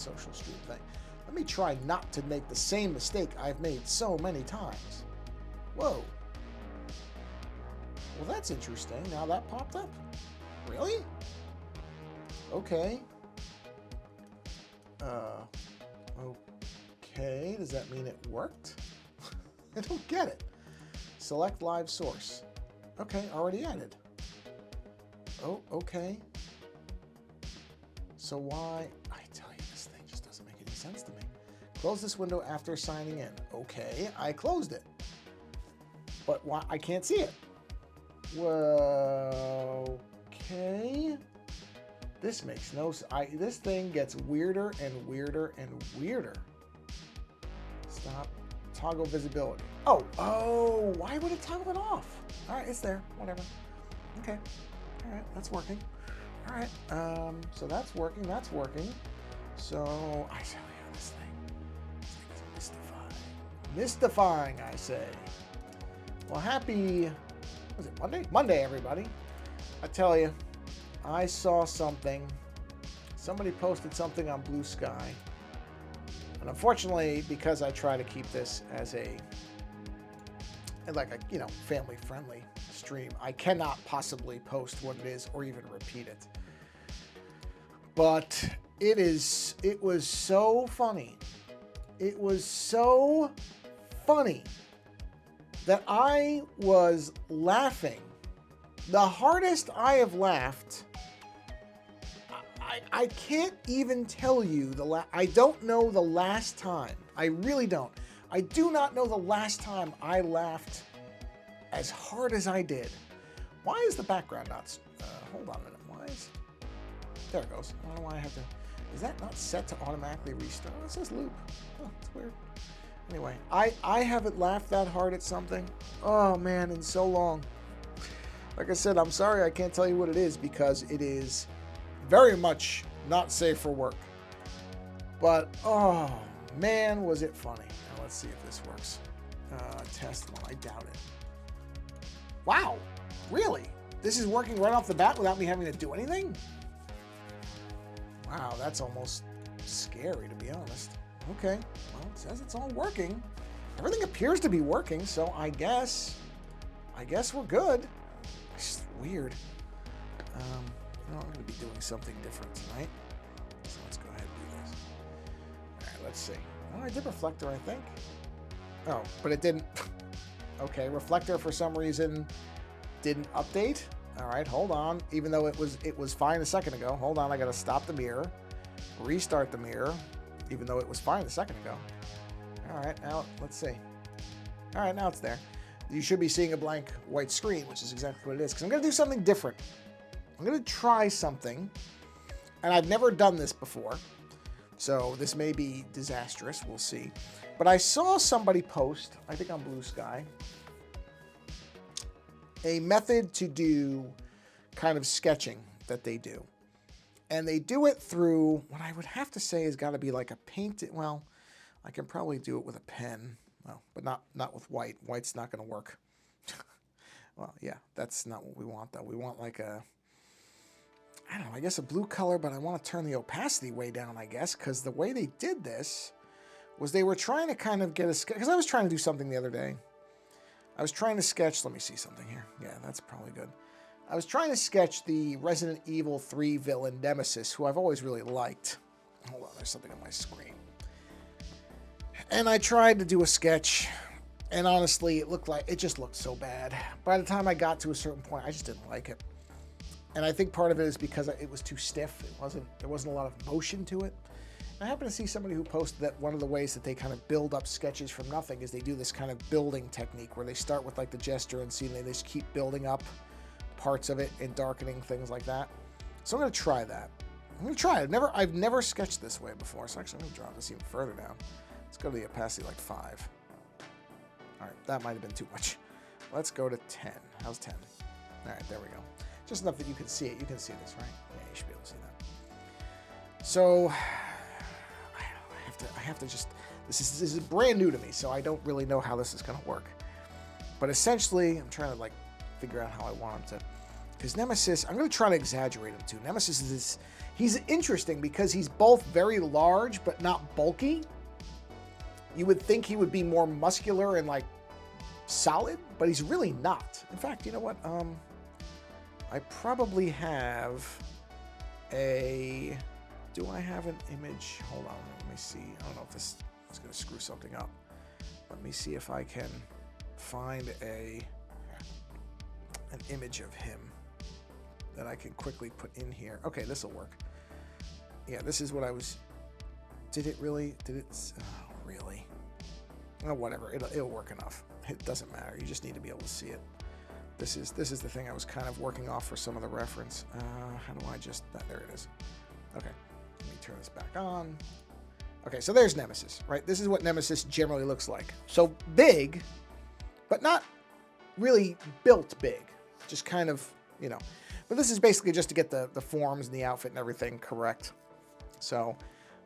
social stream thing. Let me try not to make the same mistake I've made so many times. Whoa. Well, that's interesting. Now that popped up. Really? Okay. Okay. Does that mean it worked? I don't get it. Select live source. Okay, already added. Oh, okay. So why? I tell you, this thing just doesn't make any sense to me. Close this window after signing in. Okay, I closed it. But why? I can't see it. Well, okay. This makes no sense. This thing gets weirder and weirder and weirder. Stop. Toggle visibility. Oh, why would it toggle it off? All right, it's there. Whatever. Okay. All right, that's working. All right. So that's working. That's working. So I tell you, this thing is mystifying. Mystifying, I say. Well, happy. Was it Monday? Monday, everybody. I tell you, I saw something. Somebody posted something on Blue Sky. And unfortunately, because I try to keep this as a family-friendly stream, I cannot possibly post what it is or even repeat it. But it was so funny. It was so funny that I was laughing. The hardest I have laughed. I can't even tell you I don't know the last time. I really don't. I do not know the last time I laughed as hard as I did. Why is the background not... hold on a minute. Why is... There it goes. I don't know why I have to... Is that not set to automatically restart? Oh, it says loop. Oh, it's weird. Anyway, I haven't laughed that hard at something. Oh, man, in so long. Like I said, I'm sorry I can't tell you what it is because it is very much not safe for work. But, oh, man, was it funny. Now, let's see if this works. Test one. I doubt it. Wow. Really? This is working right off the bat without me having to do anything? Wow, that's almost scary, to be honest. Okay. Well, it says it's all working. Everything appears to be working, so I guess we're good. It's just weird. I'm going to be doing something different tonight. So let's go ahead and do this. All right, let's see. Oh, I did reflector, I think. Oh, but it didn't. Okay, reflector for some reason didn't update. All right, hold on. Even though it was fine a second ago. Hold on, I got to stop the mirror, restart the mirror, even though it was fine a second ago. All right, now let's see. All right, now it's there. You should be seeing a blank white screen, which is exactly what it is, because I'm going to do something different. I'm going to try something, and I've never done this before, so this may be disastrous. We'll see. But I saw somebody post, I think on Blue Sky, a method to do kind of sketching that they do. And they do it through what I would have to say has got to be like a painted, well, I can probably do it with a pen, well, but not with white. White's not going to work. Well, yeah, that's not what we want, though. We want like a, I don't know, I guess a blue color, but I want to turn the opacity way down, I guess, because the way they did this was they were trying to kind of get a sketch, because I was trying to do something the other day. I was trying to sketch, let me see something here. Yeah, that's probably good. I was trying to sketch the Resident Evil 3 villain Nemesis, who I've always really liked. Hold on, there's something on my screen. And I tried to do a sketch, and honestly, it just looked so bad. By the time I got to a certain point, I just didn't like it. And I think part of it is because it was too stiff. There wasn't a lot of motion to it. I happened to see somebody who posted that one of the ways that they kind of build up sketches from nothing is they do this kind of building technique where they start with like the gesture and scene, and they just keep building up parts of it and darkening things like that. So I'm going to try that. I'm going to try it. I've never sketched this way before, so actually I'm going to drop this even further down. Let's go to the opacity like 5. All right, that might have been too much. Let's go to 10. How's 10? All right, there we go. Just enough that you can see it. You can see this, right? Yeah, you should be able to see that. So I have to just, this is brand new to me, so I don't really know how this is going to work. But essentially, I'm trying to like figure out how I want them to. Because Nemesis, I'm going to try to exaggerate him too. Nemesis is this, he's interesting because he's both very large but not bulky. You would think he would be more muscular and like solid, but he's really not. In fact, you know what? I probably have a... Do I have an image? Hold on, let me see. I don't know if this is going to screw something up. Let me see if I can find an image of him that I can quickly put in here. Okay, this will work. Yeah, this is what I was... Did it really? Did it... Oh, really? Oh, whatever. It'll work enough. It doesn't matter. You just need to be able to see it. This is the thing I was kind of working off for some of the reference. How do I just... There it is. Okay. Let me turn this back on. Okay, so there's Nemesis, right? This is what Nemesis generally looks like. So big, but not really built big. Just kind of, you know. But this is basically just to get the forms and the outfit and everything correct. So,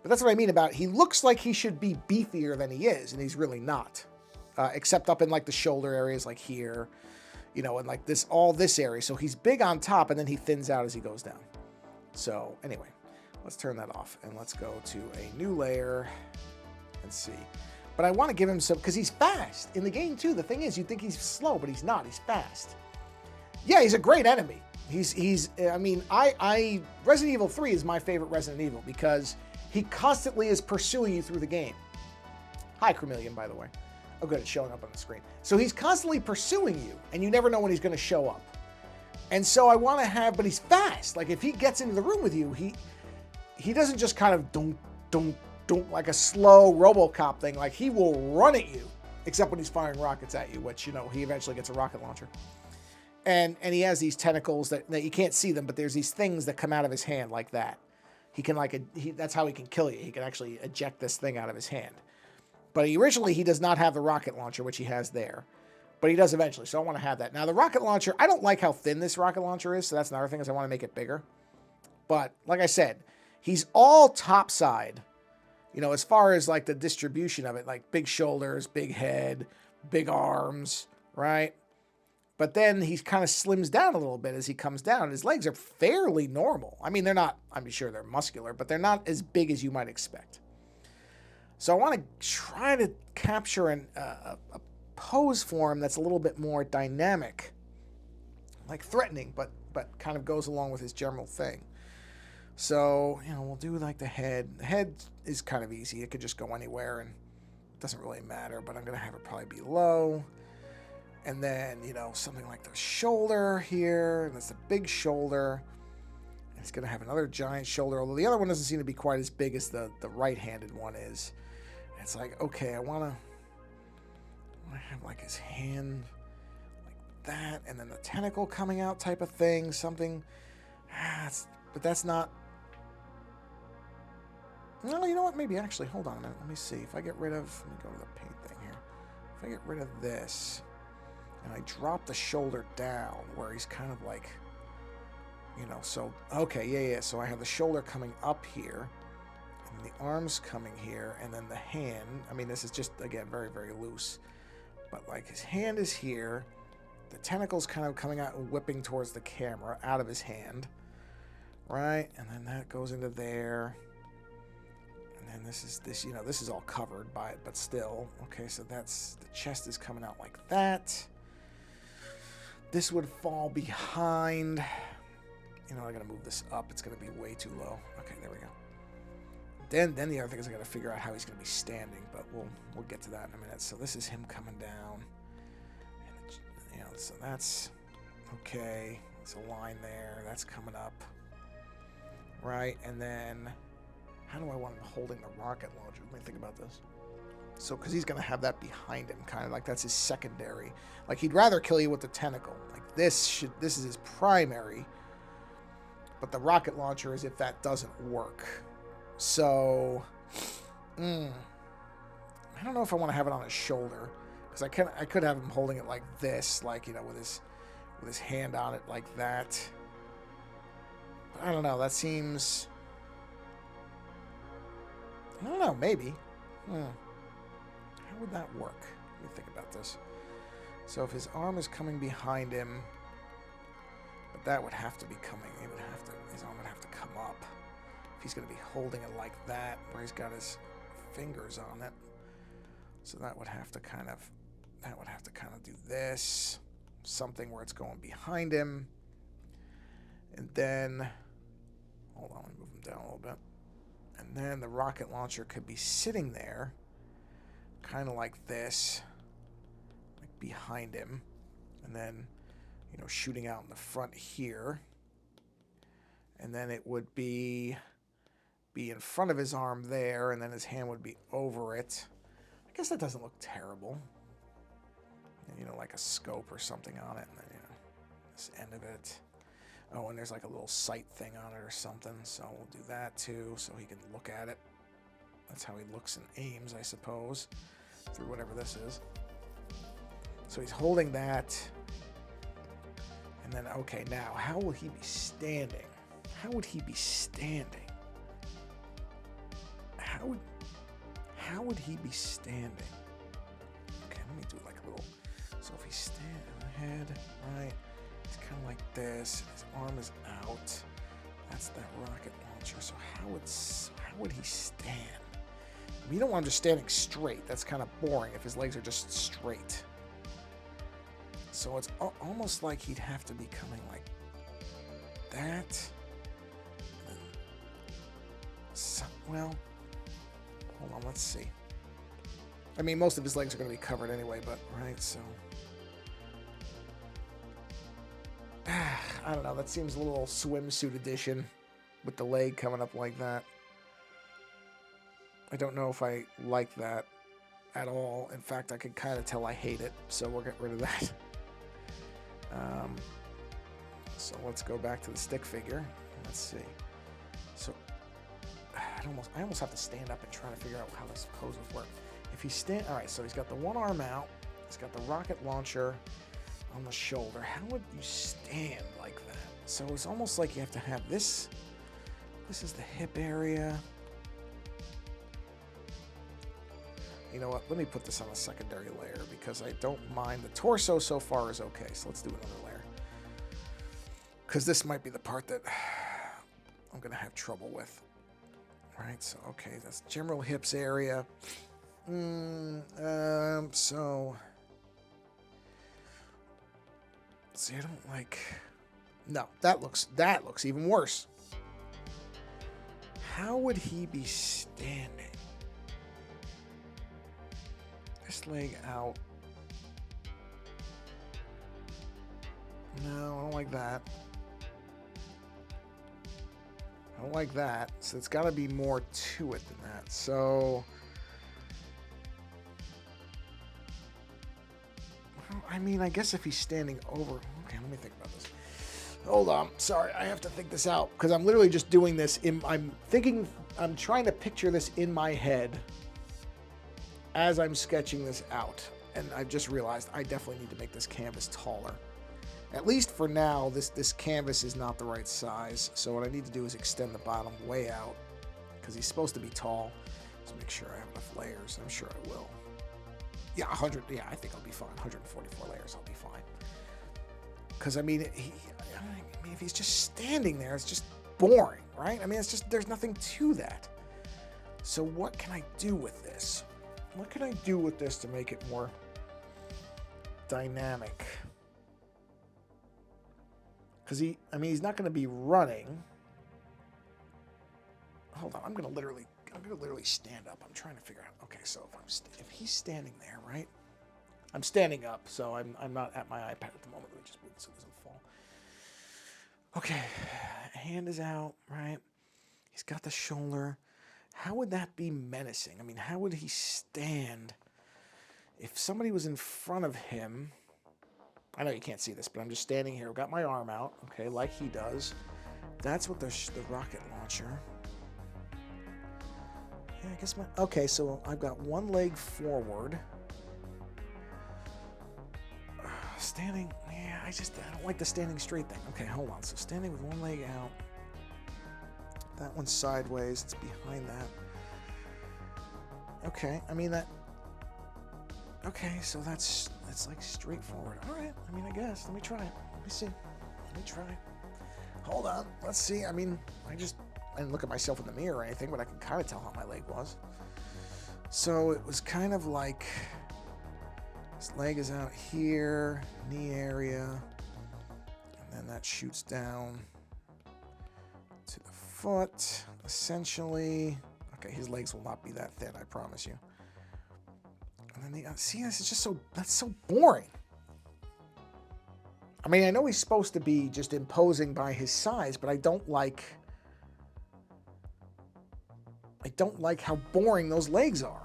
but that's what I mean about it. He looks like he should be beefier than he is, and he's really not. Except up in like the shoulder areas like here, you know, and like this, all this area. So he's big on top, and then he thins out as he goes down. So anyway. Let's turn that off and let's go to a new layer and see. But I want to give him some, because he's fast in the game too. The thing is, you think he's slow, but he's not. He's fast. Yeah, he's a great enemy. I mean, Resident Evil 3 is my favorite Resident Evil because he constantly is pursuing you through the game. Hi, Chameleon, by the way. Oh, good, it's showing up on the screen. So he's constantly pursuing you, and you never know when he's going to show up. And so I want to have, but he's fast. Like if he gets into the room with you, he doesn't just kind of don't like a slow RoboCop thing. Like he will run at you, except when he's firing rockets at you, which, you know, he eventually gets a rocket launcher. And he has these tentacles that you can't see them, but there's these things that come out of his hand like that. He can that's how he can kill you. He can actually eject this thing out of his hand. But originally he does not have the rocket launcher, which he has there. But he does eventually, so I want to have that. Now the rocket launcher, I don't like how thin this rocket launcher is, so that's another thing, is I want to make it bigger. But like I said, he's all topside, you know, as far as like the distribution of it, like big shoulders, big head, big arms, right? But then he kind of slims down a little bit as he comes down. His legs are fairly normal. I mean, they're not, I'm sure they're muscular, but they're not as big as you might expect. So I want to try to capture a pose form that's a little bit more dynamic, like threatening, but kind of goes along with his general thing. So, you know, we'll do like the head. The head is kind of easy. It could just go anywhere and it doesn't really matter, but I'm going to have it probably be low. And then, you know, something like the shoulder here, and that's a big shoulder. And it's going to have another giant shoulder, although the other one doesn't seem to be quite as big as the right-handed one is. And it's like, okay, I want to have like his hand like that, and then the tentacle coming out type of thing, something. But that's not... No, you know what? Maybe actually, hold on a minute. Let me see. If I get rid of... Let me go to the paint thing here. If I get rid of this, and I drop the shoulder down where he's kind of like... You know, so... Okay, yeah. So I have the shoulder coming up here, and the arms coming here, and then the hand. I mean, this is just, again, very, very loose. But, like, his hand is here. The tentacle's kind of coming out and whipping towards the camera out of his hand. Right? And then that goes into there. And this, you know, this is all covered by it, but still. Okay, so that's, the chest is coming out like that. This would fall behind. You know, I gotta move this up. It's gonna be way too low. Okay, there we go. Then the other thing is I gotta figure out how he's gonna be standing, but we'll get to that in a minute. So this is him coming down. And it, you know, so that's okay. There's a line there. That's coming up. Right, and then how do I want him holding the rocket launcher? Let me think about this. So, because he's going to have that behind him, kind of like that's his secondary. Like, he'd rather kill you with the tentacle. Like, this is his primary. But the rocket launcher is if that doesn't work. So, I don't know if I want to have it on his shoulder. Because I could have him holding it like this, like, you know, with his hand on it like that. But I don't know, that seems... I don't know, maybe. How would that work? Let me think about this. So if his arm is coming behind him, but that would have to be coming. His arm would have to come up. If he's going to be holding it like that, where he's got his fingers on it. So that would have to kind of do this. Something where it's going behind him. And then, hold on, let me move him down a little bit. And then the rocket launcher could be sitting there, kind of like this, like behind him. And then, you know, shooting out in the front here. And then it would be in front of his arm there, and then his hand would be over it. I guess that doesn't look terrible. You know, like a scope or something on it, and then, you know, this end of it. Oh, and there's like a little sight thing on it or something, so we'll do that too, so he can look at it. That's how he looks and aims, I suppose, through whatever this is. So he's holding that. And then, okay, now, how will he be standing? How would he be standing? How would he be standing? Okay, let me do like a little... So if he's standing ahead, right, it's kind of like this. His arm is out. That's that rocket launcher. So how would he stand? I mean, you don't want him just standing straight. That's kind of boring if his legs are just straight. So it's almost like he'd have to be coming like that. So, well, hold on, let's see. I mean, most of his legs are going to be covered anyway, but, right, so... I don't know, that seems a little swimsuit edition with the leg coming up like that. I don't know if I like that at all. In fact, I can kind of tell I hate it, so we'll get rid of that. So let's go back to the stick figure. Let's see. So I almost have to stand up and try to figure out how this pose would work. If he's all right, so he's got the one arm out. He's got the rocket launcher on the shoulder. How would you stand like that? So it's almost like you have to have this. This is the hip area. You know what? Let me put this on a secondary layer because I don't mind. The torso so far is okay, so let's do another layer. Because this might be the part that I'm going to have trouble with. Right, so, okay, that's general hips area. So... See, I don't like... No, that looks even worse. How would he be standing? This leg out. No, I don't like that. I don't like that. So it's got to be more to it than that. So... I mean, I guess if he's standing over... Okay, let me think about this. Hold on. Sorry, I have to think this out. Because I'm literally just doing this in... I'm trying to picture this in my head as I'm sketching this out. And I've just realized I definitely need to make this canvas taller. At least for now, this canvas is not the right size. So what I need to do is extend the bottom way out. Because he's supposed to be tall. Just make sure I have enough layers. I'm sure I will. Yeah, 100. Yeah, I think I'll be fine. 144 layers, I'll be fine. Because I mean, if he's just standing there, it's just boring, right? I mean, it's just there's nothing to that. So what can I do with this? What can I do with this to make it more dynamic? Because he's not going to be running. Hold on, I'm going to literally stand up. I'm trying to figure out. Okay, so if he's standing there, right? I'm standing up, so I'm not at my iPad at the moment. Let me just move it so it doesn't fall. Okay, hand is out, right? He's got the shoulder. How would that be menacing? I mean, how would he stand if somebody was in front of him? I know you can't see this, but I'm just standing here. I've got my arm out, okay, like he does. That's what the rocket launcher. Yeah, I guess okay, so I've got one leg forward. Standing, yeah, I don't like the standing straight thing. Okay, hold on. So standing with one leg out. That one's sideways. It's behind that. Okay, I mean that. Okay, so that's like straightforward. All right, I mean, I guess. Let me try it. Let me see. Let me try it. Hold on. Let's see. I mean, I didn't look at myself in the mirror or anything, but I can kind of tell how my leg was. So it was kind of like this leg is out here, knee area, and then that shoots down to the foot, essentially. Okay, his legs will not be that thin, I promise you. And then see, this is just that's so boring. I mean, I know he's supposed to be just imposing by his size, but I don't like how boring those legs are.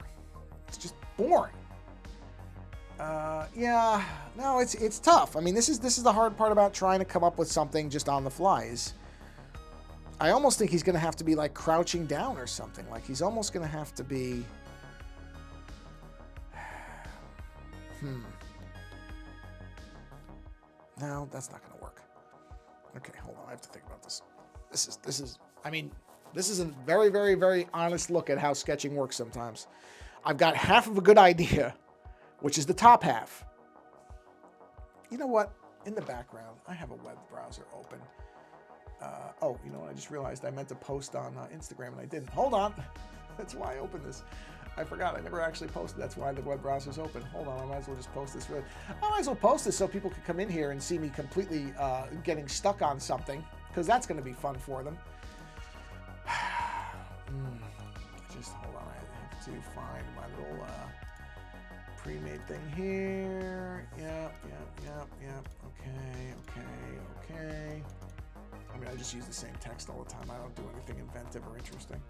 It's just boring. Yeah, no, it's tough. I mean, this is the hard part about trying to come up with something just on the fly. Is I almost think he's going to have to be like crouching down or something. Like he's almost going to have to be. No, that's not going to work. Okay, hold on. I have to think about this. This is. I mean, this is a very, very, very honest look at how sketching works sometimes. I've got half of a good idea, which is the top half. You know what? In the background, I have a web browser open. Oh, you know what? I just realized I meant to post on Instagram and I didn't. Hold on. That's why I opened this. I forgot. I never actually posted. That's why the web browser's open. Hold on. I might as well just post this. I might as well post this so people can come in here and see me completely getting stuck on something, because that's going to be fun for them. Just hold on. I have to find my little pre-made thing here. Yep. Okay. I mean, I just use the same text all the time. I don't do anything inventive or interesting.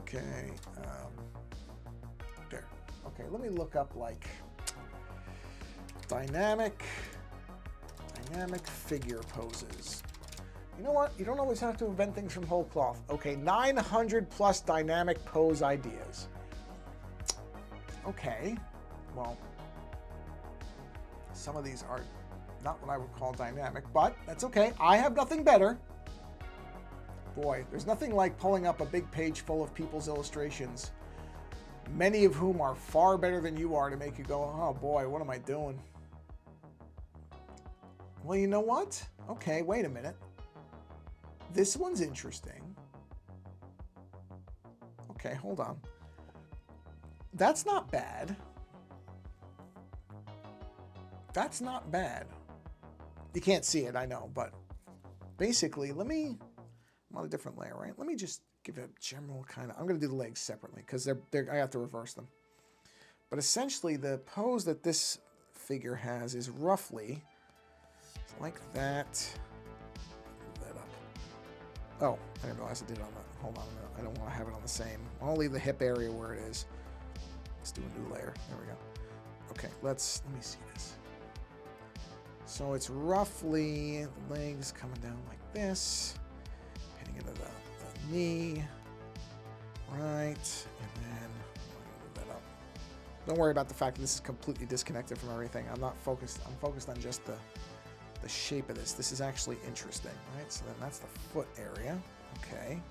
Okay. There. Okay, let me look up like dynamic figure poses. You know what? You don't always have to invent things from whole cloth. Okay, 900 plus dynamic pose ideas. Okay, well, some of these are not what I would call dynamic, but that's okay. I have nothing better. Boy, there's nothing like pulling up a big page full of people's illustrations, many of whom are far better than you are, to make you go, oh boy, what am I doing? Well, you know what? Okay, wait a minute. This one's interesting. Okay, hold on. That's not bad. That's not bad. You can't see it, I know, but basically, I'm on a different layer, right? Let me just give it a general kind of, I'm going to do the legs separately because I have to reverse them. But essentially, the pose that this figure has is roughly like that. Move that up. Oh, I didn't realize I did it on the, hold on a minute. I don't want to have it on the same. I'll leave the hip area where it is. Let's do a new layer. There we go. Okay, let me see this. So it's roughly the legs coming down like this, hitting into the knee, right, and then move that up. Don't worry about the fact that this is completely disconnected from everything. I'm not focused. I'm focused on just the shape of this. This is actually interesting, right? So then that's the foot area. Okay.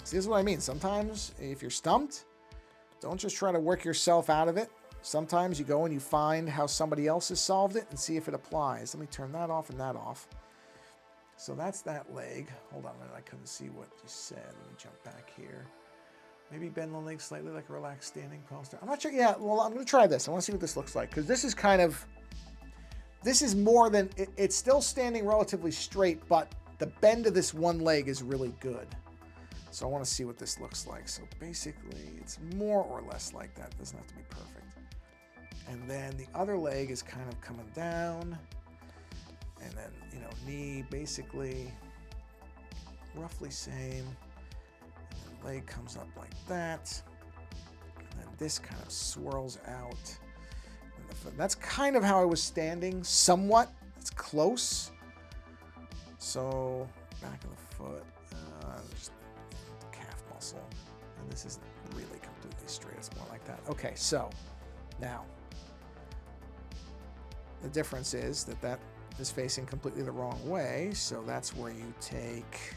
See, this is what I mean. Sometimes if you're stumped, don't just try to work yourself out of it. Sometimes you go and you find how somebody else has solved it and see if it applies. Let me turn that off and that off. So that's that leg. Hold on a minute. I couldn't see what you said. Let me jump back here. Maybe bend the leg slightly like a relaxed standing posture. I'm not sure. Yeah, well, I'm going to try this. I want to see what this looks like, because this is kind of, this is more than, it's still standing relatively straight, but the bend of this one leg is really good. So I want to see what this looks like. So basically, it's more or less like that. It doesn't have to be perfect. And then the other leg is kind of coming down. And then, you know, knee basically roughly same. And then leg comes up like that. And then this kind of swirls out. And the foot. That's kind of how I was standing, somewhat. It's close. So back of the foot, just the calf muscle. And this isn't really completely straight. It's more like that. Okay, so now the difference is that is facing completely the wrong way, so that's where you take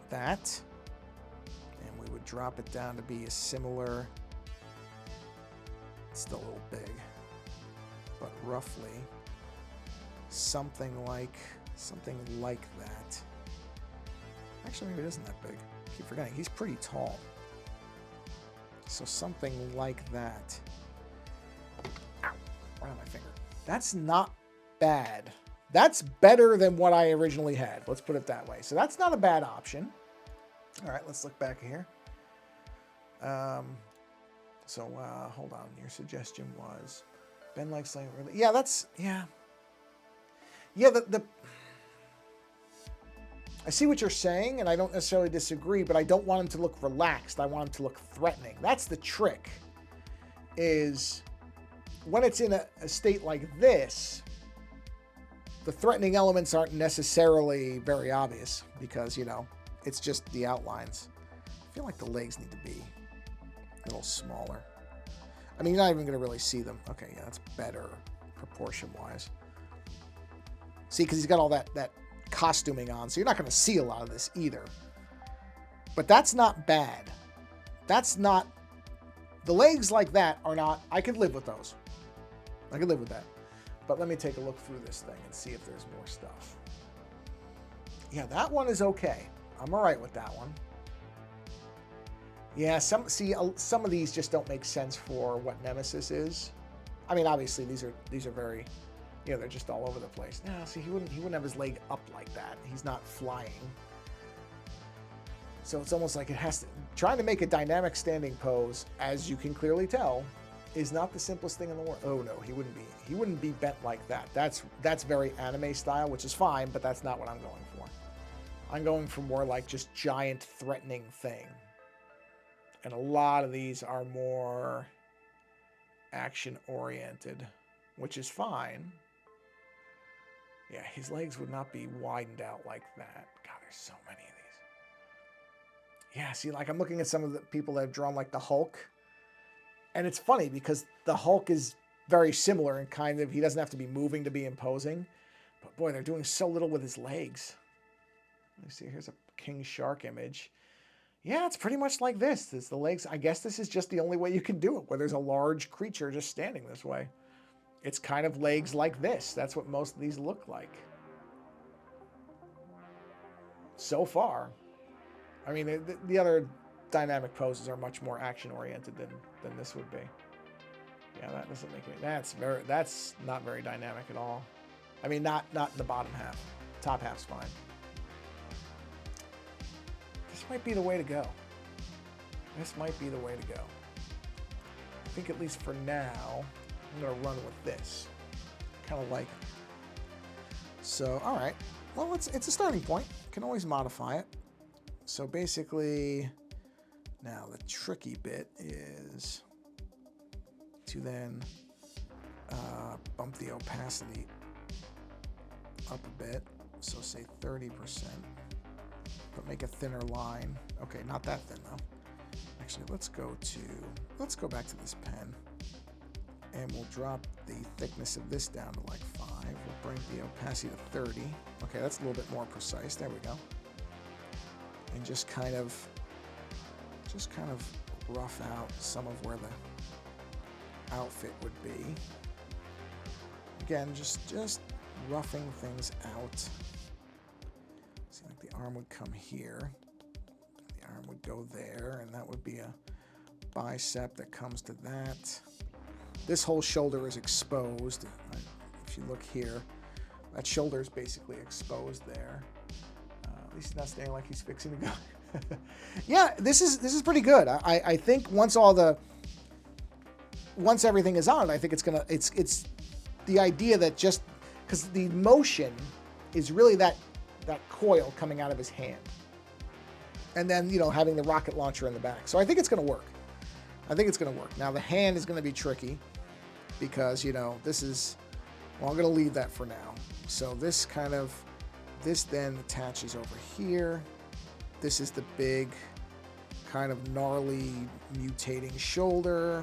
that, and we would drop it down to be a similar, it's still a little big, but roughly something like Something like that. Actually, maybe it isn't that big. I keep forgetting. He's pretty tall. So something like that. Ow! Right on my finger. That's not bad. That's better than what I originally had. Let's put it that way. So that's not a bad option. All right, let's look back here. Hold on. Your suggestion was Ben likes slaying. Yeah, that's yeah. The I see what you're saying, and I don't necessarily disagree, but I don't want him to look relaxed. I want him to look threatening. That's the trick, is when it's in a state like this, the threatening elements aren't necessarily very obvious because, you know, it's just the outlines. I feel like the legs need to be a little smaller. I mean, you're not even going to really see them. Okay, yeah, that's better proportion-wise. See, because he's got all that costuming on, so you're not going to see a lot of this either. But that's not bad. That's not... The legs like that are not... I could live with those. I could live with that. But let me take a look through this thing and see if there's more stuff. Yeah, that one is okay. I'm all right with that one. Yeah, some of these just don't make sense for what Nemesis is. I mean, obviously these are very... Yeah, they're just all over the place. No, see, he wouldn't have his leg up like that. He's not flying. So it's almost like it has to... Trying to make a dynamic standing pose, as you can clearly tell, is not the simplest thing in the world. Oh no, he wouldn't be bent like that. That's very anime style, which is fine, but that's not what I'm going for. I'm going for more like just giant threatening thing. And a lot of these are more action oriented, which is fine. Yeah, his legs would not be widened out like that. God, there's so many of these. Yeah, see, like I'm looking at some of the people that have drawn like the Hulk. And it's funny because the Hulk is very similar and kind of, he doesn't have to be moving to be imposing. But boy, they're doing so little with his legs. Let me see, here's a King Shark image. Yeah, it's pretty much like this. It's the legs. I guess this is just the only way you can do it, where there's a large creature just standing this way. It's kind of legs like this. That's what most of these look like. So far. I mean, the other dynamic poses are much more action-oriented than this would be. Yeah, that doesn't make any... That's not very dynamic at all. I mean, not in the bottom half. Top half's fine. This might be the way to go. This might be the way to go. I think at least for now... I'm going to run with this. Kind of like it. So, all right. Well, it's a starting point. Can always modify it. So basically, now the tricky bit is to then bump the opacity up a bit. So say 30%. But make a thinner line. Okay, not that thin though. Actually, let's go back to this pen. And we'll drop the thickness of this down to like 5. We'll bring the opacity to 30. Okay, that's a little bit more precise. There we go. And just kind of rough out some of where the outfit would be. Again, just roughing things out. See, like the arm would come here. The arm would go there, and that would be a bicep that comes to that. This whole shoulder is exposed. If you look here, that shoulder is basically exposed there. At least he's not standing like he's fixing to go. Yeah, this is pretty good. I think once everything is on, I think it's the idea that just because the motion is really that coil coming out of his hand, and then having the rocket launcher in the back. So I think it's going to work. I think it's going to work. Now the hand is going to be tricky. Because, this is, well, I'm going to leave that for now. So this then attaches over here. This is the big kind of gnarly mutating shoulder.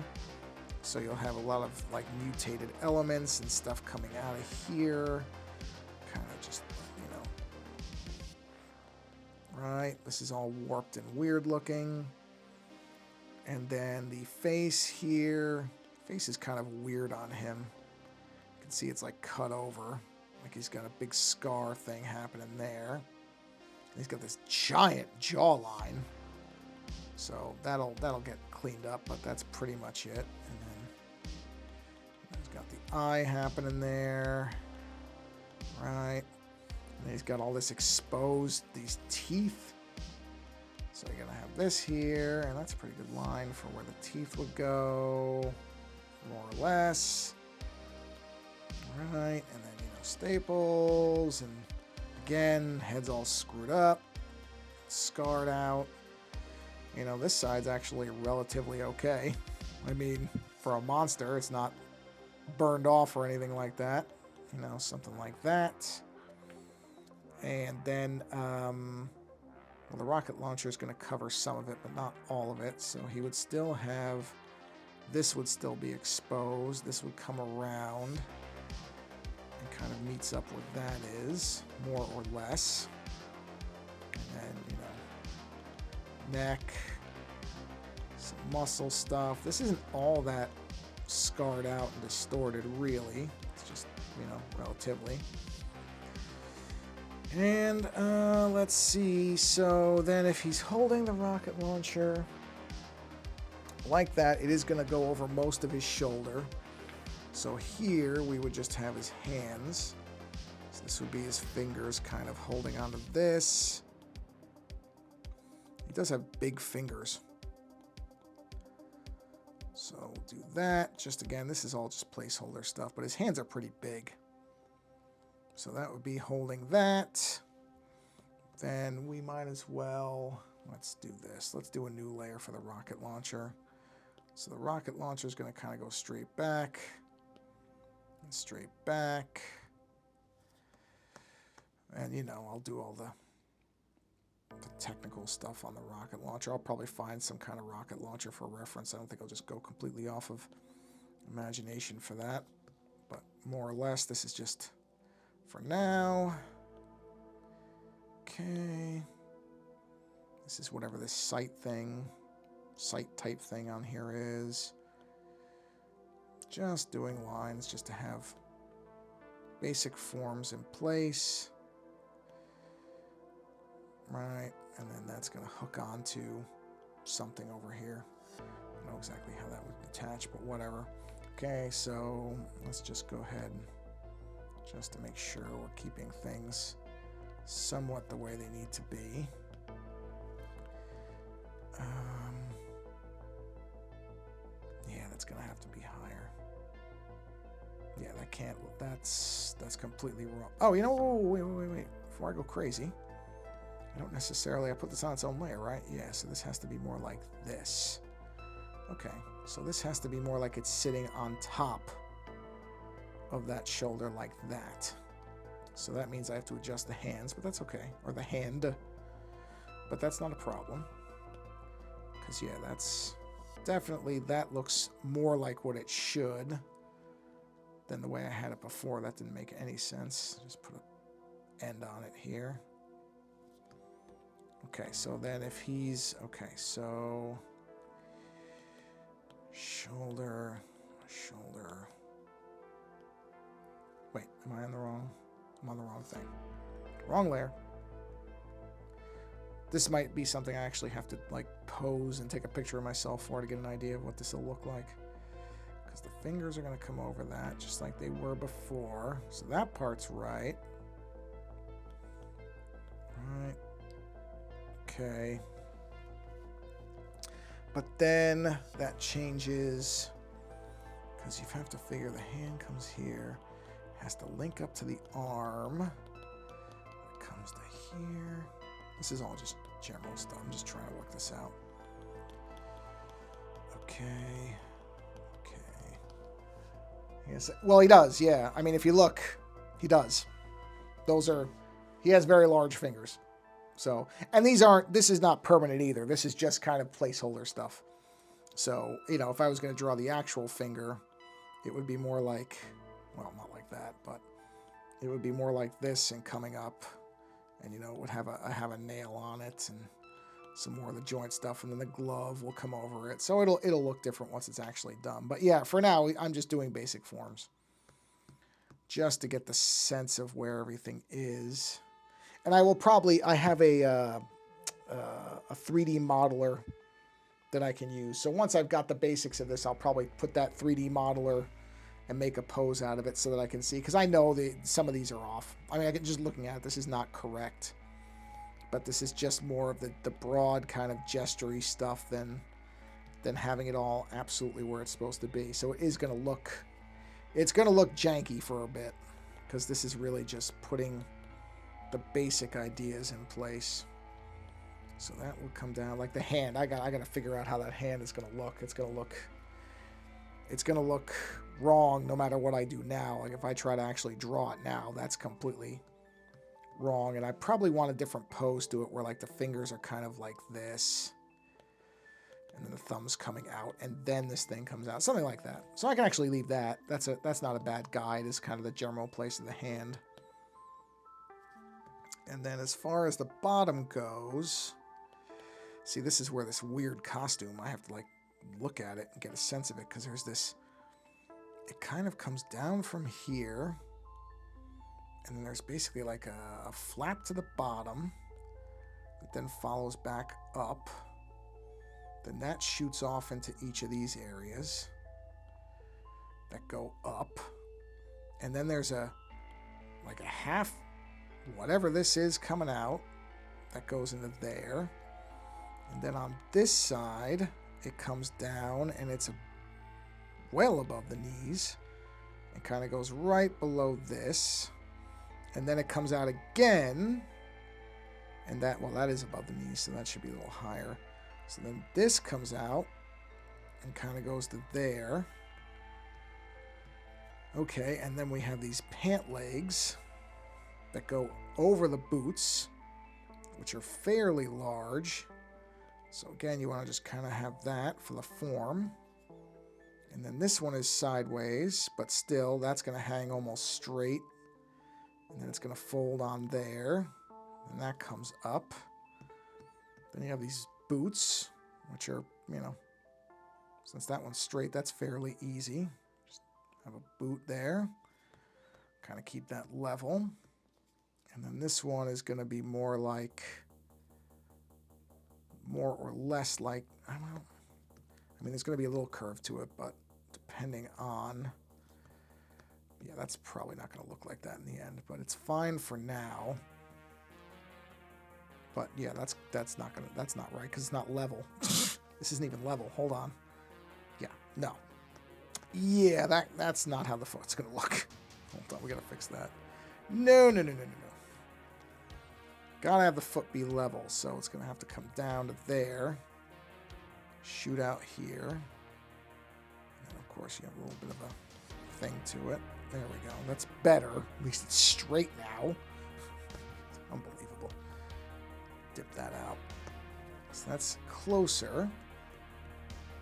So you'll have a lot of like mutated elements and stuff coming out of here. Kind of just, right. This is all warped and weird looking. And then the face here. Face is kind of weird on him. You can see it's like cut over. Like he's got a big scar thing happening there. He's got this giant jawline. So that'll get cleaned up, but that's pretty much it. And then he's got the eye happening there. Right. And he's got all this exposed, these teeth. So you're going to have this here, and that's a pretty good line for where the teeth would go, more or less. All right, and then, staples, and again, head's all screwed up, scarred out. This side's actually relatively okay. I mean, for a monster, it's not burned off or anything like that. Something like that. And then, well, the rocket launcher is going to cover some of it, but not all of it. So he would still have, this would still be exposed. This would come around and kind of meets up where that is, more or less. And then, neck, some muscle stuff. This isn't all that scarred out and distorted, really. It's just, relatively. And let's see. So then if he's holding the rocket launcher like that, it is going to go over most of his shoulder. So here we would just have his hands. So this would be his fingers kind of holding onto this. He does have big fingers. So we'll do that. Just again, this is all just placeholder stuff, but his hands are pretty big. So that would be holding that. Then we might as well, let's do this. Let's do a new layer for the rocket launcher. So the rocket launcher is going to kind of go straight back and straight back. And, I'll do all the technical stuff on the rocket launcher. I'll probably find some kind of rocket launcher for reference. I don't think I'll just go completely off of imagination for that. But more or less, this is just for now. Okay. This is whatever this sight type thing on here is. Just doing lines just to have basic forms in place. Right, and then that's going to hook onto something over here. I don't know exactly how that would attach, but whatever. Okay, so let's just go ahead just to make sure we're keeping things somewhat the way they need to be. Yeah, that's going to have to be higher. Yeah, that can't, that's completely wrong. Oh, wait. Before I go crazy, I don't necessarily, I put this on its own layer, right? Yeah, so this has to be more like this. Okay, so this has to be more like it's sitting on top of that shoulder like that. So that means I have to adjust the hands, but that's okay. Or the hand. But that's not a problem. Because, yeah, that's definitely, that looks more like what it should than the way I had it before. That didn't make any sense. Just put an end on it here. Okay, so then if he's, okay, so shoulder. Wait, am I on the wrong? I'm on the wrong thing. Wrong layer. This might be something I actually have to like pose and take a picture of myself for to get an idea of what this will look like. Because the fingers are going to come over that just like they were before. So that part's right. Right. Okay. But then that changes because you have to figure the hand comes here, has to link up to the arm. It comes to here. This is all just general stuff. I'm just trying to work this out. Okay. Yes. Well, he does. Yeah. I mean, if you look, he does. He has very large fingers. So, and this is not permanent either. This is just kind of placeholder stuff. So, if I was going to draw the actual finger, it would be more like, well, not like that, but it would be more like this and coming up. And, it would have a nail on it and some more of the joint stuff. And then the glove will come over it. So it'll look different once it's actually done. But yeah, for now, I'm just doing basic forms. just to get the sense of where everything is. And I will probably, I have a 3D modeler that I can use. So once I've got the basics of this, I'll probably put that 3D modeler and make a pose out of it so that I can see. Because I know some of these are off. I mean, I can just looking at it, this is not correct. But this is just more of the broad kind of gestury stuff than having it all absolutely where it's supposed to be. So it is going to look, it's going to look janky for a bit. Because this is really just putting the basic ideas in place. So that will come down like the hand. I got to figure out how that hand is going to look. It's going to look wrong no matter what I do now. Like if I try to actually draw it now, that's completely wrong. And I probably want a different pose to it where like the fingers are kind of like this. And then the thumb's coming out and then this thing comes out. Something like that. So I can actually leave that. That's not a bad guide. It's kind of the general place of the hand. And then as far as the bottom goes, see, this is where this weird costume, I have to like look at it and get a sense of it because there's this, it kind of comes down from here and then there's basically like a flap to the bottom that then follows back up. Then that shoots off into each of these areas that go up. And then there's like a half, whatever this is coming out, that goes into there. And then on this side, it comes down and it's well above the knees. It kind of goes right below this. And then it comes out again. And that, well, that is above the knees, so that should be a little higher. So then this comes out and kind of goes to there. Okay, and then we have these pant legs that go over the boots, which are fairly large. So again, you want to just kind of have that for the form. And then this one is sideways, but still, that's going to hang almost straight. And then it's going to fold on there. And that comes up. Then you have these boots, which are, you know, since that one's straight, that's fairly easy. Just have a boot there. Kind of keep that level. And then this one is going to be more like, more or less like, I don't know. I mean, there's going to be a little curve to it, but depending on, yeah, that's probably not going to look like that in the end, but it's fine for now. But yeah, that's not right because it's not level. This isn't even level. Hold on. Yeah, no. Yeah, that's not how the foot's gonna look. Hold on, we gotta fix that. No. Gotta have the foot be level, so it's gonna have to come down to there. Shoot out here. And of course, you have a little bit of a thing to it. There we go. That's better. At least it's straight now. Unbelievable. Dip that out. So that's closer.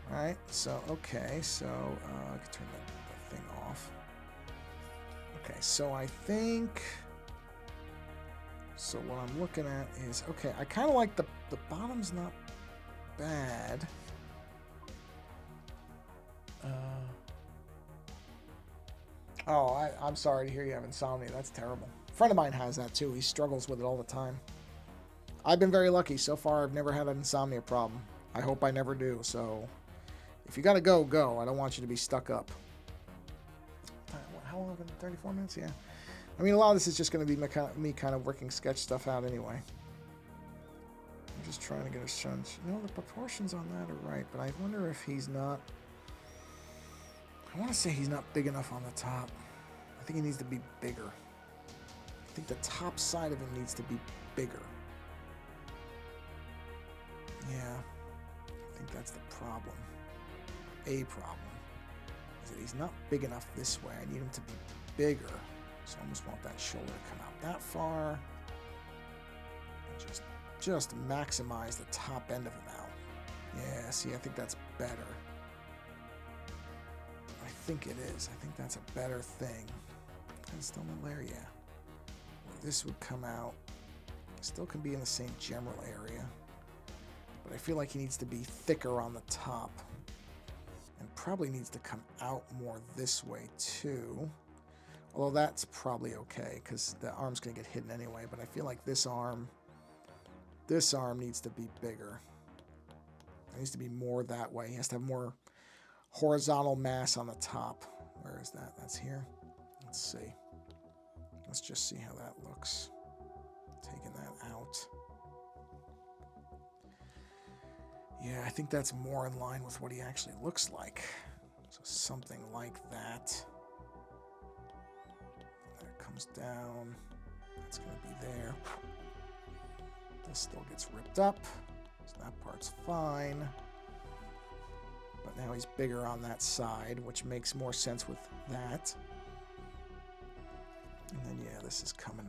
All right, so, okay, so I can turn that thing off. Okay, so I think, so what I'm looking at is, okay, I kind of like the bottom's not bad. I'm sorry to hear you have insomnia. That's terrible. A friend of mine has that too. He struggles with it all the time. I've been very lucky. So far, I've never had an insomnia problem. I hope I never do. So, if you gotta go, go. I don't want you to be stuck up. How long? 34 minutes? Yeah. I mean, a lot of this is just going to be me kind of working sketch stuff out anyway. I'm just trying to get a sense. You know, the proportions on that are right, but I wonder if he's not... I want to say he's not big enough on the top. I think he needs to be bigger. I think the top side of him needs to be bigger. Yeah, I think that's the problem. A problem is that he's not big enough this way. I need him to be bigger. So I almost want that shoulder to come out that far. And just maximize the top end of him out. Yeah, see, I think that's better. I think it is. I think that's a better thing. It's still not there, yeah. This would come out. Still can be in the same general area. But I feel like he needs to be thicker on the top. And probably needs to come out more this way, too. Although that's probably okay because the arm's going to get hidden anyway. But I feel like this arm needs to be bigger. It needs to be more that way. He has to have more horizontal mass on the top. Where is that? That's here. Let's see. Let's just see how that looks. Taking that out. Yeah, I think that's more in line with what he actually looks like. So something like that. That comes down. That's going to be there. This still gets ripped up. So that part's fine. But now he's bigger on that side, which makes more sense with that. And then, yeah, this is coming.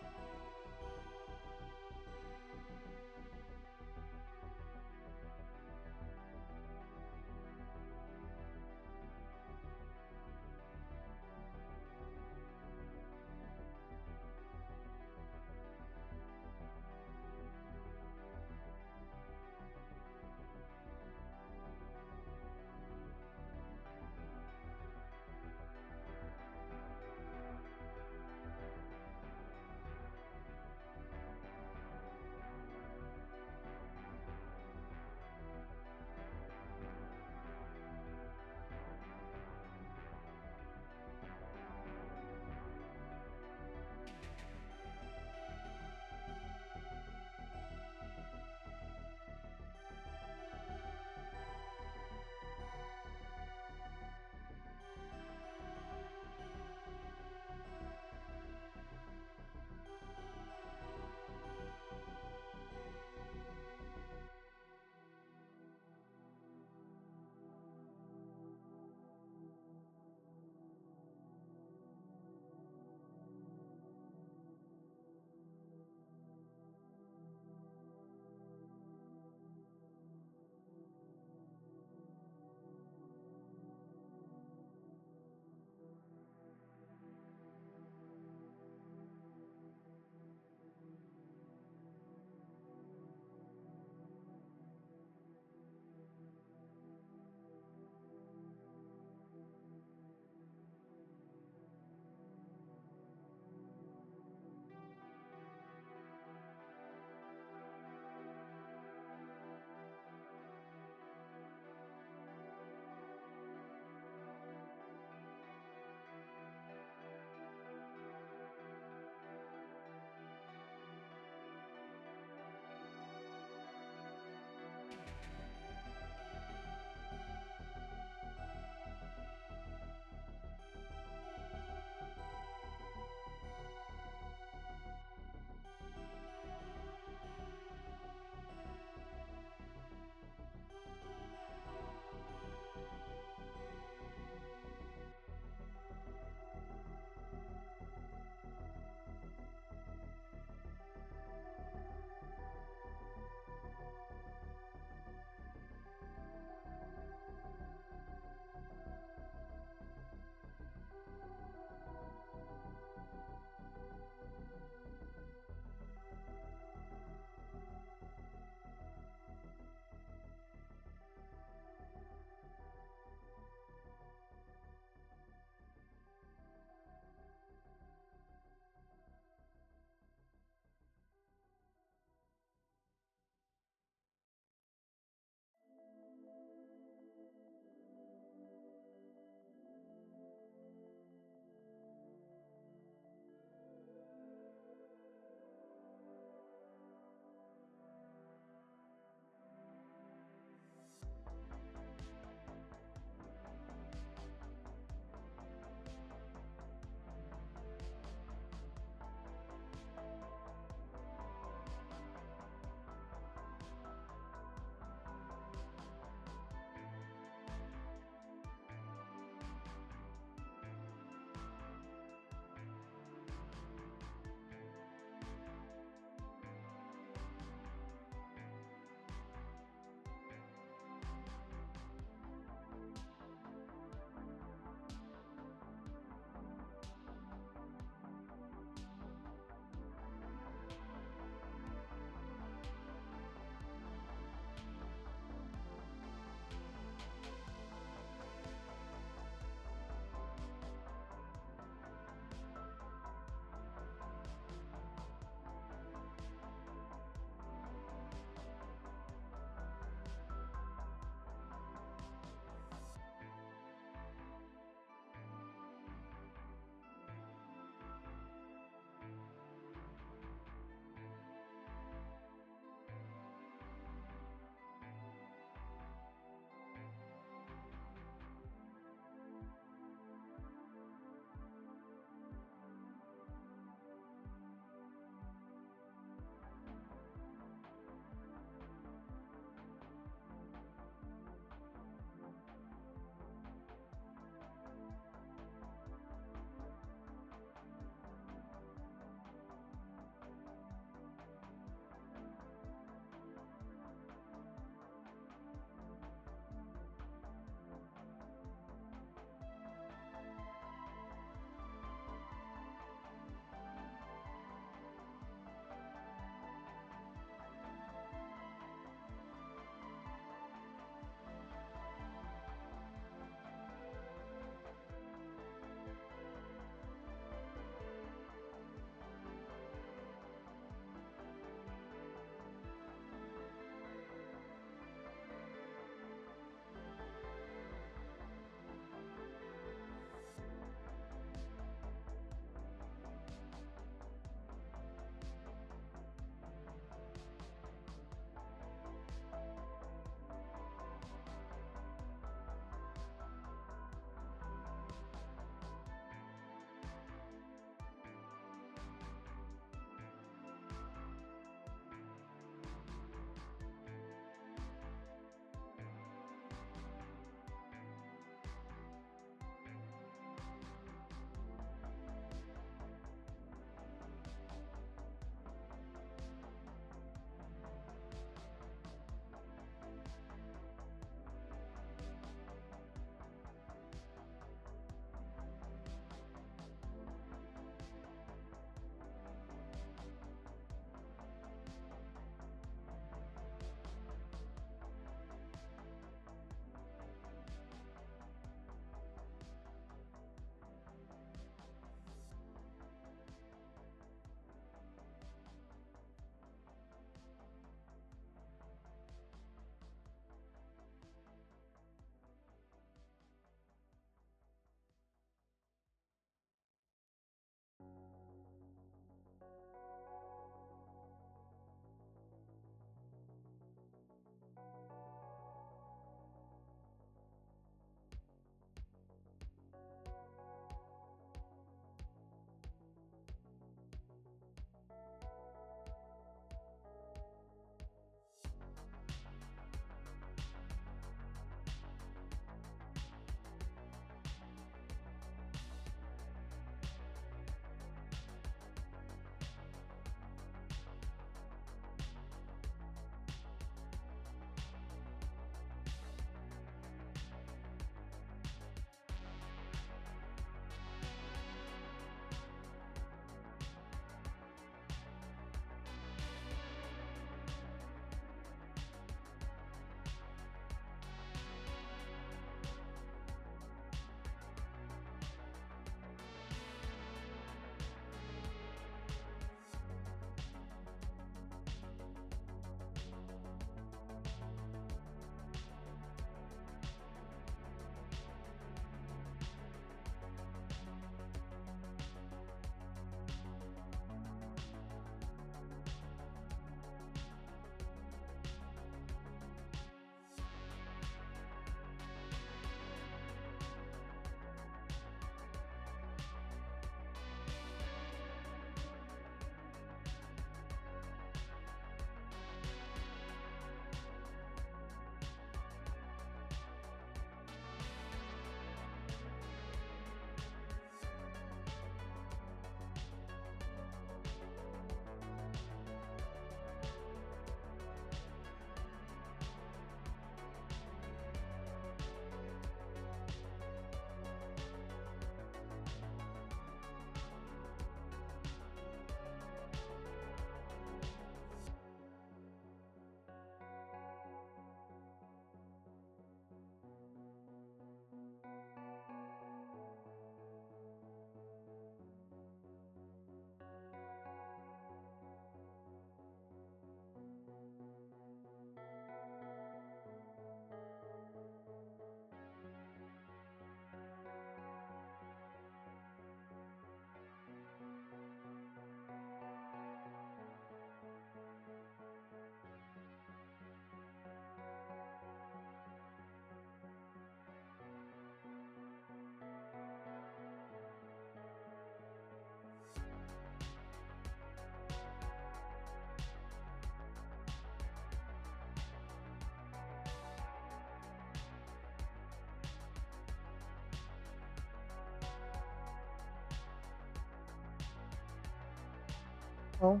Oh.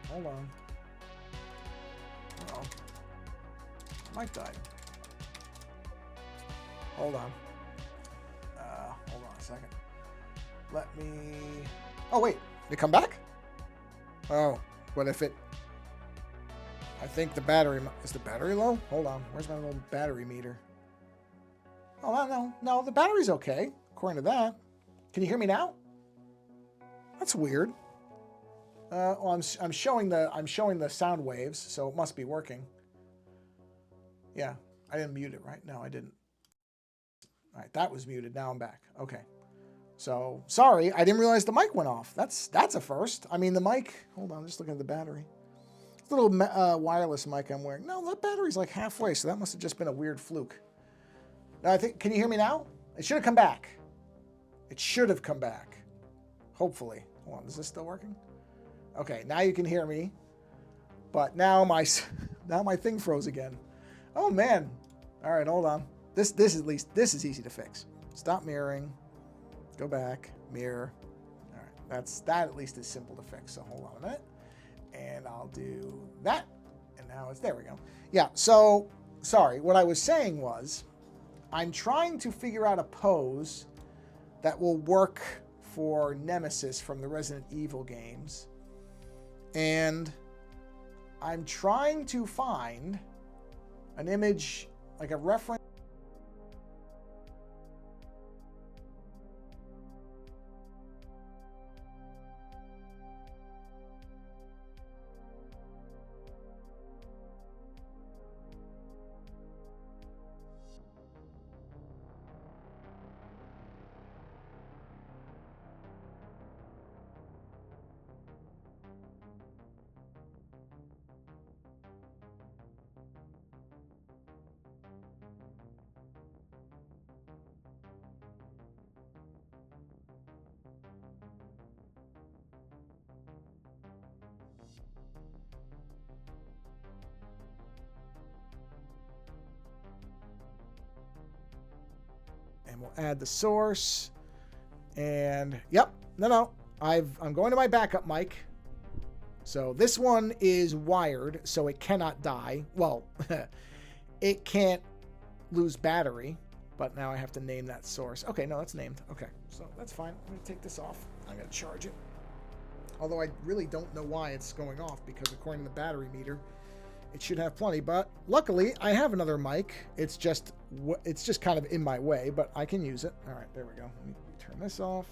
Hold on. Uh-oh. Mic died. Hold on. Hold on a second. Let me... Oh, wait. Did it come back? Oh, what if it... I think the battery... Is the battery low? Hold on. Where's my little battery meter? Oh, no. The battery's okay, according to that. Can you hear me now? That's weird. Well, I'm showing the sound waves, so it must be working. Yeah, I didn't mute it, right? No, I didn't. All right, that was muted. Now I'm back. Okay. So, sorry, I didn't realize the mic went off. That's a first. I mean, the mic... Hold on, I'm just looking at the battery. It's a little wireless mic I'm wearing. No, that battery's like halfway, so that must have just been a weird fluke. Now, I think... Can you hear me now? It should have come back. It should have come back. Hopefully. Hold on, is this still working? Okay, now you can hear me. But now my thing froze again. Oh, man. All right, hold on. This is easy to fix. Stop mirroring. Go back. Mirror. All right, that at least is simple to fix. So hold on a minute. And I'll do that. And now there we go. Yeah, so, sorry. What I was saying was, I'm trying to figure out a pose that will work for Nemesis from the Resident Evil games. And I'm trying to find an image, like a reference. And we'll add the source. And yep, no, I'm going to my backup mic. So this one is wired, so it cannot die. Well, it can't lose battery, but now I have to name that source. Okay, no, that's named. Okay, so that's fine. I'm going to take this off. I'm going to charge it. Although I really don't know why it's going off, because according to the battery meter, it should have plenty. But luckily, I have another mic. It's just kind of in my way, but I can use it. All right, there we go. Let me turn this off.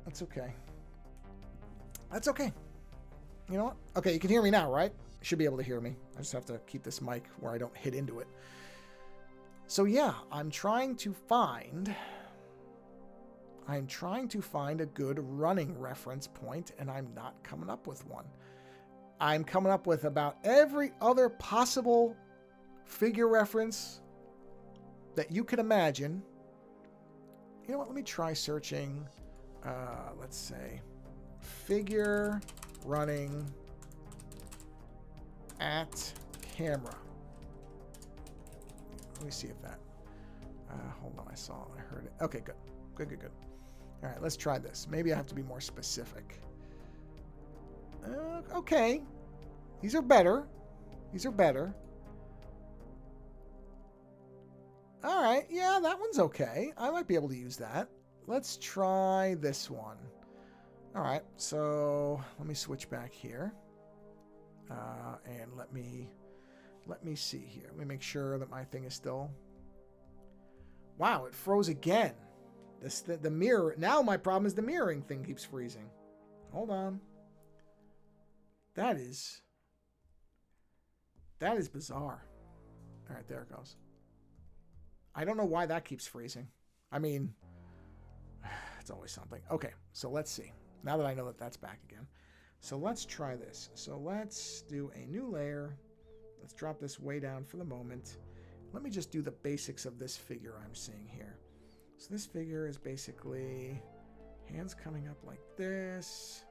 That's okay. That's okay. You know what? Okay, you can hear me now, right? You should be able to hear me. I just have to keep this mic where I don't hit into it. So yeah, I'm trying to find a good running reference point, and I'm not coming up with one. I'm coming up with about every other possible figure reference that you can imagine. You know what? Let me try searching, let's say, figure running at camera. Let me see if that... hold on, I heard it. Okay, good. Good. All right, let's try this. Maybe I have to be more specific. Okay. These are better. All right, yeah, that one's okay. I might be able to use that. Let's try this one. All right, so let me switch back here. And let me see here. Let me make sure that my thing is still... Wow, it froze again. The mirror... Now my problem is the mirroring thing keeps freezing. Hold on. That is bizarre. All right, there it goes. I don't know why that keeps freezing. I mean, it's always something. Okay, so let's see. Now that I know that that's back again. So let's try this. So let's do a new layer. Let's drop this way down for the moment. Let me just do the basics of this figure I'm seeing here. So this figure is basically hands coming up like this.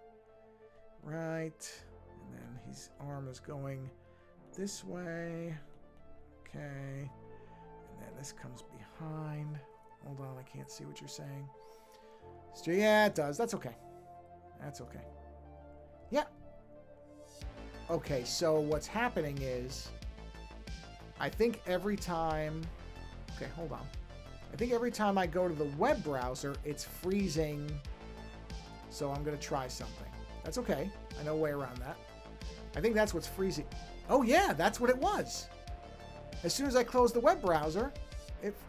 Right. And then his arm is going this way. Okay. And then this comes behind. Hold on, I can't see what you're saying. So, yeah, it does. That's okay. That's okay. Yeah. Okay, so what's happening is, I think every time... Okay, hold on. I think every time I go to the web browser, it's freezing. So I'm going to try something. That's okay. I know a way around that. I think that's what's freezing. Oh, yeah, that's what it was. As soon as I closed the web browser,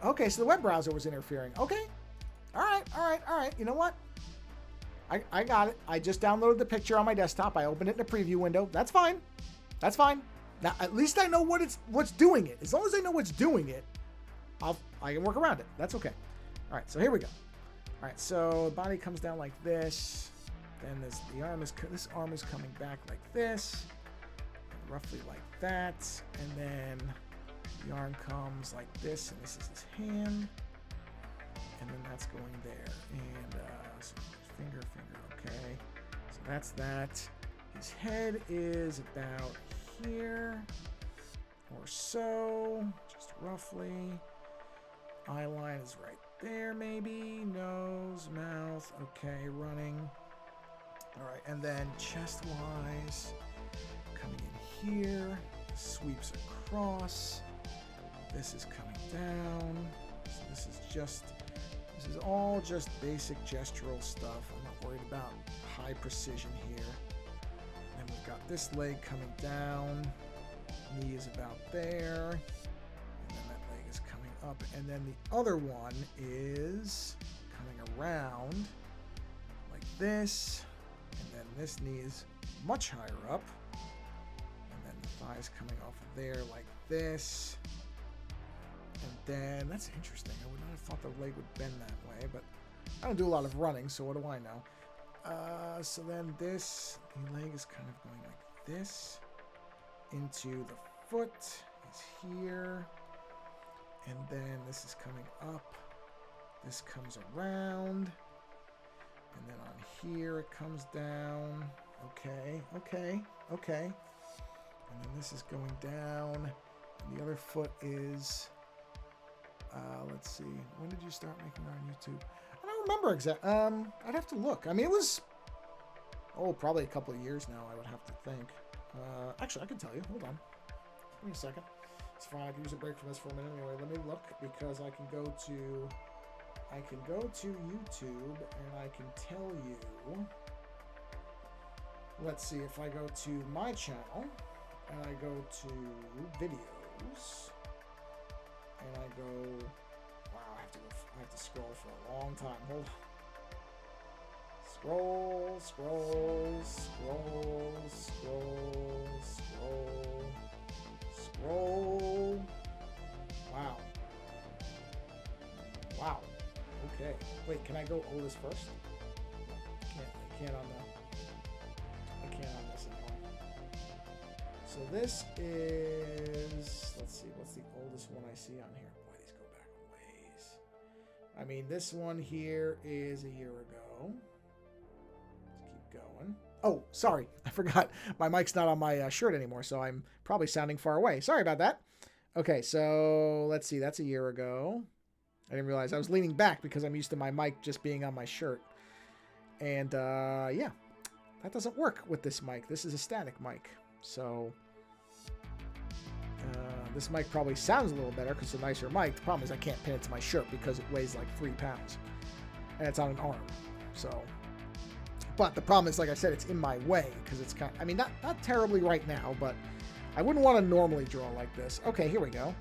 okay, so the web browser was interfering. Okay. All right. You know what? I got it. I just downloaded the picture on my desktop. I opened it in a preview window. That's fine. That's fine. Now, at least I know what's doing it. As long as I know what's doing it, I can work around it. That's okay. All right, so here we go. All right, so the body comes down like this. Then this arm is coming back like this, roughly like that, and then the arm comes like this, and this is his hand, and then that's going there, and so finger, okay. So that's that. His head is about here or so, just roughly. Eye line is right there, maybe. Nose, mouth, okay, running. All right, and then chest-wise, coming in here, sweeps across. This is coming down. So this is all just basic gestural stuff. I'm not worried about high precision here. And we've got this leg coming down. Knee is about there. And then that leg is coming up. And then the other one is coming around like this. And then this knee is much higher up. And then the thigh is coming off of there like this. And then, that's interesting. I would not have thought the leg would bend that way, but I don't do a lot of running, so what do I know? So then the leg is kind of going like this into the foot is here. And then this is coming up. This comes around. And then on here it comes down. Okay. And then this is going down. And the other foot is... let's see. When did you start making it on YouTube? I don't remember exactly. I'd have to look. I mean, it was... probably a couple of years now, I would have to think. Actually, I can tell you. Hold on. Give me a second. It's fine. I can use a break from this for a minute anyway. Let me look, because I can go to YouTube and I can tell you. Let's see, if I go to my channel and I go to videos and I go, wow, I have to scroll for a long time. Hold on. Scroll. Wow. Okay. Wait, can I go oldest first? I can't on this anymore. So this is, let's see, what's the oldest one I see on here? Boy, these go back a ways. I mean, this one here is a year ago. Let's keep going. Oh, sorry. I forgot. My mic's not on my shirt anymore, so I'm probably sounding far away. Sorry about that. Okay, so let's see. That's a year ago. I didn't realize I was leaning back because I'm used to my mic just being on my shirt. And, yeah. That doesn't work with this mic. This is a static mic. So, this mic probably sounds a little better because it's a nicer mic. The problem is I can't pin it to my shirt because it weighs like 3 pounds. And it's on an arm. So, but the problem is, like I said, it's in my way because it's kind of, I mean, not terribly right now, but I wouldn't want to normally draw like this. Okay, here we go.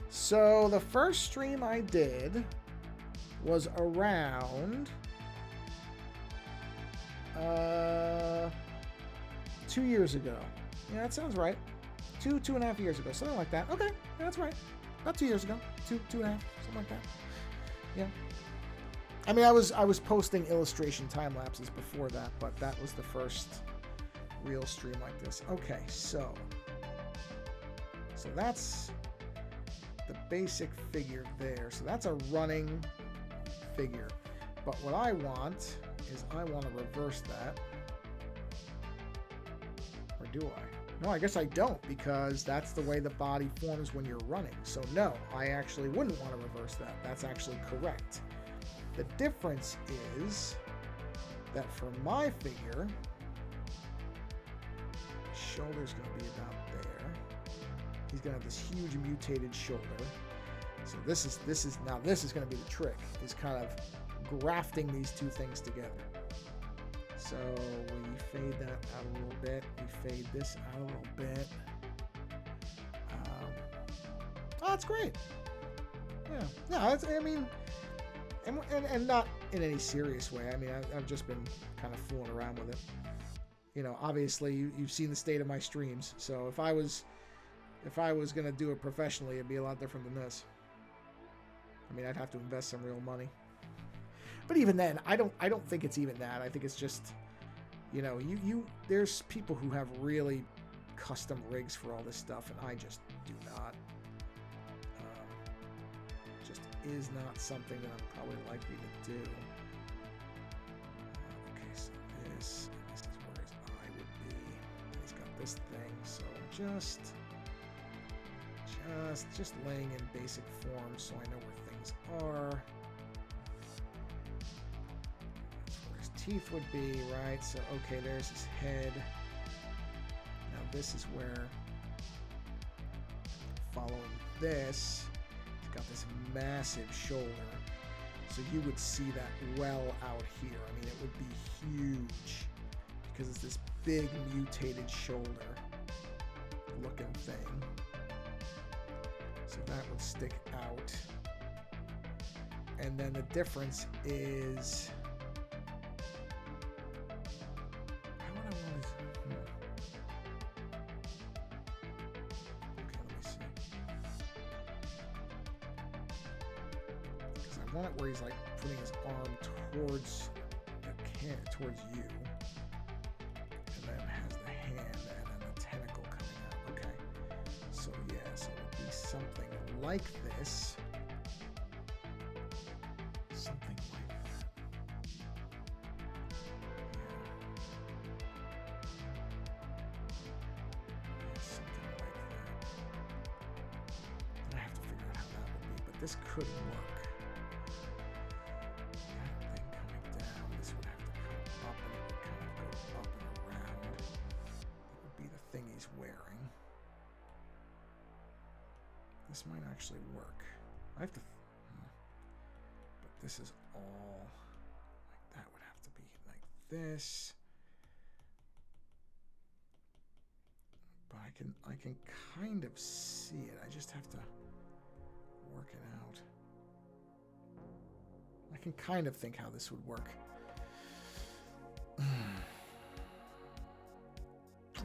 So, the first stream I did was around 2 years ago. Yeah, that sounds right. 2.5 years ago, something like that. Okay, yeah, that's right. About 2 years ago. 2.5, something like that. Yeah. I mean, I was posting illustration time lapses before that, but that was the first real stream like this. Okay, so that's the basic figure there. So that's a running figure. But what I want is I want to reverse that. Or do I? No, I guess I don't, because that's the way the body forms when you're running. So no, I actually wouldn't want to reverse that. That's actually correct. The difference is that for my figure, shoulder's going to be about there. He's going to have this huge mutated shoulder. So this is going to be the trick, is kind of grafting these two things together. So we fade that out a little bit. We fade this out a little bit. Oh, that's great. Yeah. No, I mean, and not in any serious way. I mean, I've just been kind of fooling around with it. You know, obviously you've seen the state of my streams. So if I was going to do it professionally, it'd be a lot different than this. I mean, I'd have to invest some real money. But even then, I don't think it's even that. I think it's just, you know, there's people who have really custom rigs for all this stuff, and I just do not. Just is not something that I'm probably likely to do. Okay, so this is where his eye would be. He's got this thing, so just laying in basic form so I know where things are. Teeth would be, right? So, okay, there's his head. Now this is where, following this, he's got this massive shoulder. So you would see that well out here. I mean, it would be huge because it's this big mutated shoulder looking thing. So that would stick out. And then the difference is, where he's like putting his arm towards towards you, and then has the hand and then the tentacle coming out. Okay, so yeah, so it would be something like this, something like that. Yeah, something like that. I have to figure out how that would be, but this could work. This might actually work. I have to, but this is all like that. Would have to be like this. But I can kind of see it. I just have to work it out. I can kind of think how this would work.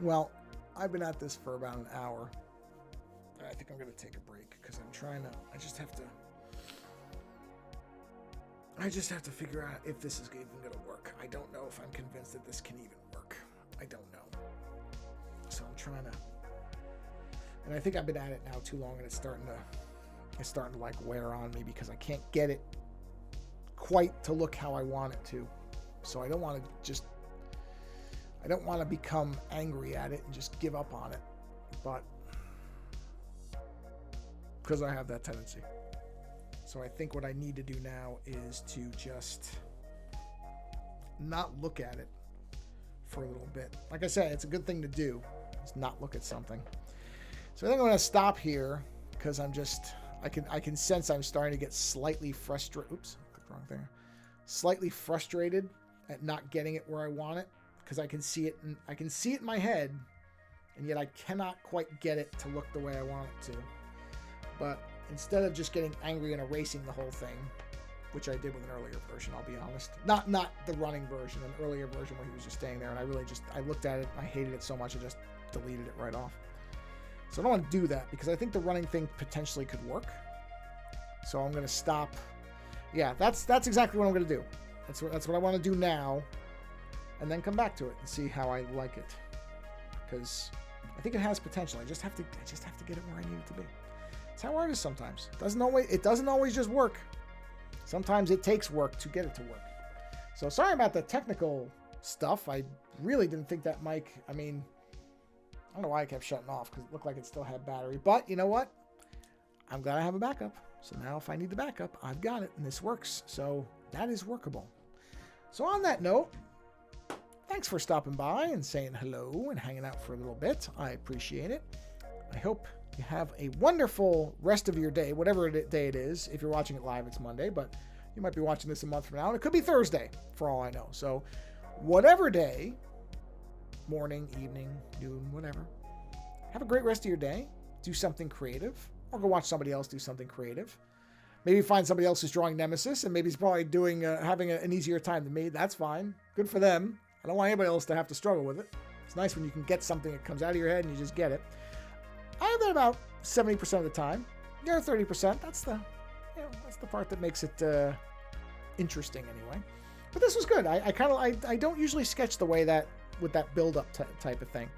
Well, I've been at this for about an hour. I think I'm going to take a break because I'm trying to, I just have to figure out if this is even going to work. I don't know if I'm convinced that this can even work. I don't know. So I'm trying to, and I think I've been at it now too long, and it's starting to like wear on me because I can't get it quite to look how I want it to. So I don't want to become angry at it and just give up on it. But because I have that tendency. So I think what I need to do now is to just not look at it for a little bit. Like I said, it's a good thing to do. Is not look at something. So I think I'm going to stop here because I can sense I'm starting to get slightly frustrated. Oops, clicked wrong thing. Slightly frustrated at not getting it where I want it because I can see it in my head, and yet I cannot quite get it to look the way I want it to. But instead of just getting angry and erasing the whole thing, which I did with an earlier version, I'll be honest. Not the running version, an earlier version where he was just staying there, and I looked at it, I hated it so much, I just deleted it right off. So I don't want to do that because I think the running thing potentially could work. So I'm going to stop. Yeah, that's exactly what I'm going to do. That's what I want to do now, and then come back to it and see how I like it. Because I think it has potential. I just have to get it where I need it to be. It's how art is sometimes. It doesn't always just work. Sometimes it takes work to get it to work. So sorry about the technical stuff. I really didn't think that mic, I don't know why I kept shutting off because it looked like it still had battery. But you know what? I'm glad I have a backup. So now if I need the backup, I've got it and this works. So that is workable. So on that note, thanks for stopping by and saying hello and hanging out for a little bit. I appreciate it. I hope you have a wonderful rest of your day, whatever day it is. If you're watching it live, it's Monday, but you might be watching this a month from now, and it could be Thursday for all I know. So whatever day, morning, evening, noon, whatever, have a great rest of your day. Do something creative, or go watch somebody else do something creative. Maybe find somebody else who's drawing Nemesis, and maybe he's probably doing having an easier time than me. That's fine. Good for them. I don't want anybody else to have to struggle with it. It's nice when you can get something that comes out of your head and you just get it. I have that about 70% of the time. The other 30%, that's the part that makes it interesting anyway. But this was good. I don't usually sketch the way that with that build-up type of thing.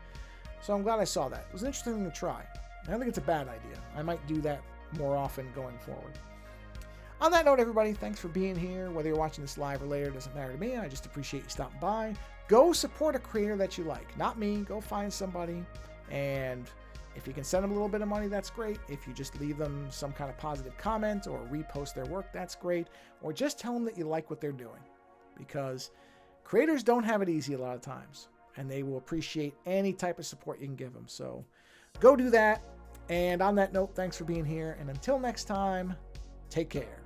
So I'm glad I saw that. It was an interesting thing to try. I don't think it's a bad idea. I might do that more often going forward. On that note, everybody, thanks for being here. Whether you're watching this live or later, it doesn't matter to me. I just appreciate you stopping by. Go support a creator that you like. Not me. Go find somebody. And if you can send them a little bit of money, that's great. If you just leave them some kind of positive comment or repost their work, that's great. Or just tell them that you like what they're doing. Because creators don't have it easy a lot of times. And they will appreciate any type of support you can give them. So go do that. And on that note, thanks for being here. And until next time, take care.